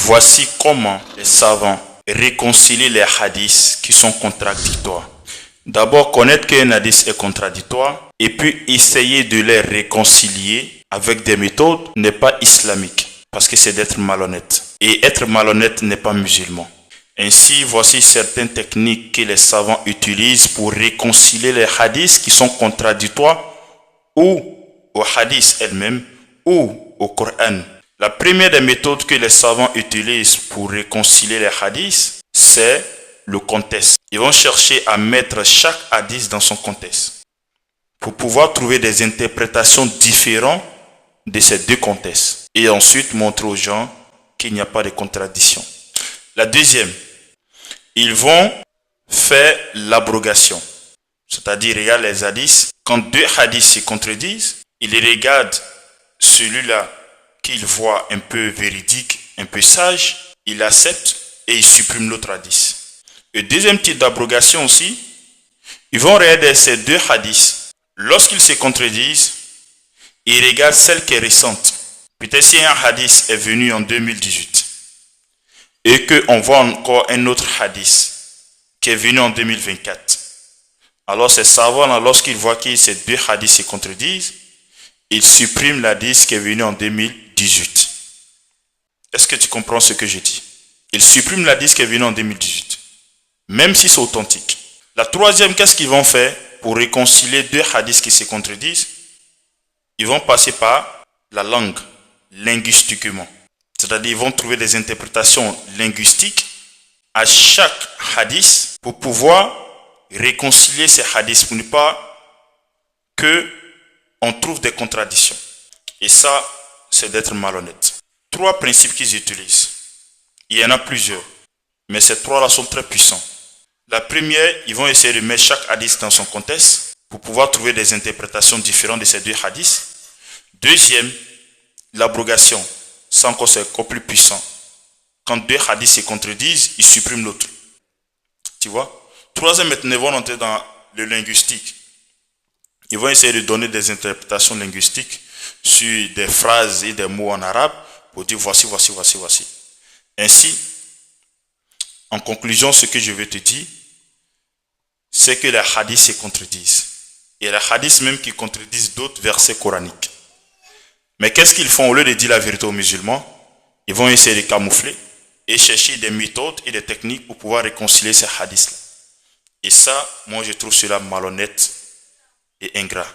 Voici comment les savants réconcilient les hadiths qui sont contradictoires. D'abord, connaître qu'un hadith est contradictoire et puis essayer de les réconcilier avec des méthodes n'est pas islamique parce que c'est d'être malhonnête. Et être malhonnête n'est pas musulman. Ainsi, voici certaines techniques que les savants utilisent pour réconcilier les hadiths qui sont contradictoires ou aux hadiths elles-mêmes ou au Coran. La première des méthodes que les savants utilisent pour réconcilier les hadiths, c'est le contexte. Ils vont chercher à mettre chaque hadith dans son contexte pour pouvoir trouver des interprétations différentes de ces deux contextes et ensuite montrer aux gens qu'il n'y a pas de contradiction. La deuxième, ils vont faire l'abrogation, c'est-à-dire ils regardent les hadiths. Quand deux hadiths se contredisent, ils regardent celui-là qu'ils voient un peu véridique, un peu sage, ils l'acceptent et ils suppriment l'autre hadith. Le deuxième type d'abrogation aussi, ils vont regarder ces deux hadiths. Lorsqu'ils se contredisent, ils regardent celle qui est récente. Peut-être si un hadith est venu en 2018 et qu'on voit encore un autre hadith qui est venu en 2024. Alors ces savants, lorsqu'ils voient que ces deux hadiths se contredisent, ils suppriment l'hadith qui est venu en 2018. Est-ce que tu comprends ce que je dis? Ils suppriment l'hadith qui est venu en 2018, même si c'est authentique. La troisième, qu'est-ce qu'ils vont faire pour réconcilier deux hadiths qui se contredisent? Ils vont passer par la langue, linguistiquement. C'est-à-dire ils vont trouver des interprétations linguistiques à chaque hadith pour pouvoir réconcilier ces hadiths, pour ne pas qu'on trouve des contradictions. Et ça, c'est d'être malhonnête. Trois principes qu'ils utilisent. Il y en a plusieurs, mais ces trois-là sont très puissants. La première, ils vont essayer de mettre chaque hadith dans son contexte pour pouvoir trouver des interprétations différentes de ces deux hadiths. Deuxième, l'abrogation. Ça encore, c'est encore plus puissant. Quand deux hadiths se contredisent, ils suppriment l'autre. Tu vois? Troisième, maintenant, ils vont entrer dans le linguistique. Ils vont essayer de donner des interprétations linguistiques sur des phrases et des mots en arabe pour dire voici. Ainsi, en conclusion, ce que je veux te dire, c'est que les hadiths se contredisent. Et les hadiths même qui contredisent d'autres versets coraniques. Mais qu'est-ce qu'ils font au lieu de dire la vérité aux musulmans? Ils vont essayer de camoufler et chercher des méthodes et des techniques pour pouvoir réconcilier ces hadiths-là. Et ça, moi je trouve cela malhonnête et ingrat.